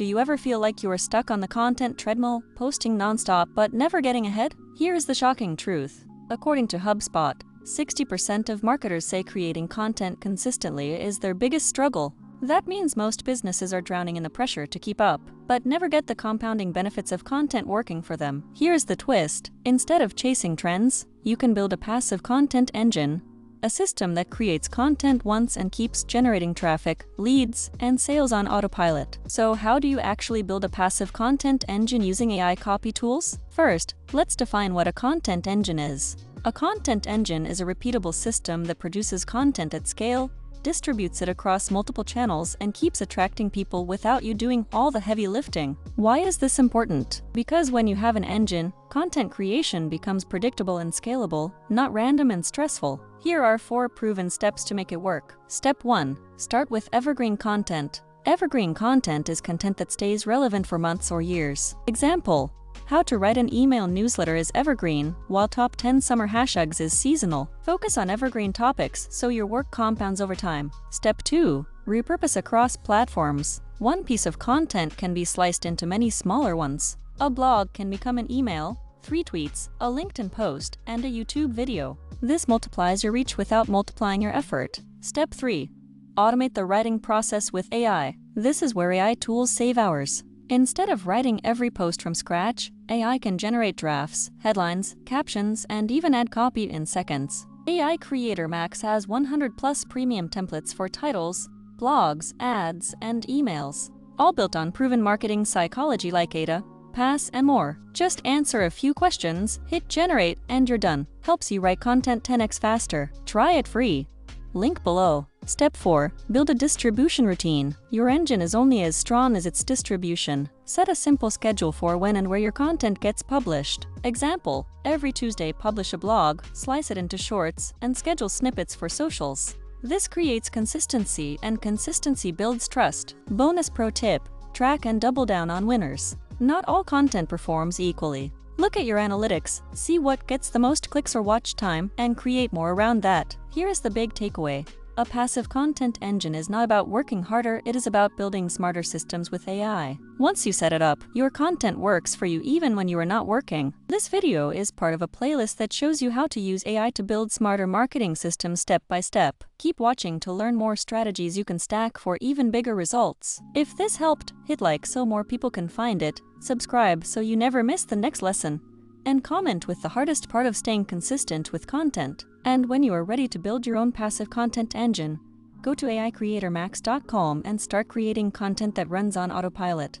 Do you ever feel like you are stuck on the content treadmill, posting nonstop but never getting ahead? Here is the shocking truth. According to HubSpot, 60% of marketers say creating content consistently is their biggest struggle. That means most businesses are drowning in the pressure to keep up, but never get the compounding benefits of content working for them. Here's the twist. Instead of chasing trends, you can build a passive content engine, a system that creates content once and keeps generating traffic, leads, and sales on autopilot. So how do you actually build a passive content engine using AI copy tools? First, let's define what a content engine is. A content engine is a repeatable system that produces content at scale, distributes it across multiple channels, and keeps attracting people without you doing all the heavy lifting. Why is this important? Because when you have an engine, content creation becomes predictable and scalable, not random and stressful. Here are 4 proven steps to make it work. Step 1. Start with evergreen content. Evergreen content is content that stays relevant for months or years. Example: how to write an email newsletter is evergreen, while top 10 summer hashtags is seasonal. Focus on evergreen topics so your work compounds over time. Step 2. Repurpose across platforms. One piece of content can be sliced into many smaller ones. A blog can become an email, 3 tweets, a LinkedIn post, and a YouTube video. This multiplies your reach without multiplying your effort. Step 3. Automate the writing process with AI. This is where AI tools save hours. Instead of writing every post from scratch, AI can generate drafts, headlines, captions, and even add copy in seconds. AI Creator Max has 100+ premium templates for titles, blogs, ads, and emails, all built on proven marketing psychology like ADA, PASS, and more. Just answer a few questions, hit generate, and you're done. Helps you write content 10x faster. Try it free. Link below. Step 4. Build a distribution routine. Your engine is only as strong as its distribution. Set a simple schedule for when and where your content gets published. Example: every Tuesday publish a blog, slice it into shorts, and schedule snippets for socials. This creates consistency, and consistency builds trust. Bonus pro tip: track and double down on winners. Not all content performs equally. Look at your analytics, see what gets the most clicks or watch time, and create more around that. Here is the big takeaway. A passive content engine is not about working harder, it is about building smarter systems with AI. Once you set it up, your content works for you even when you are not working. This video is part of a playlist that shows you how to use AI to build smarter marketing systems step by step. Keep watching to learn more strategies you can stack for even bigger results. If this helped, hit like so more people can find it, subscribe so you never miss the next lesson, and comment with the hardest part of staying consistent with content. And when you are ready to build your own passive content engine, go to AICreatorMax.com and start creating content that runs on autopilot.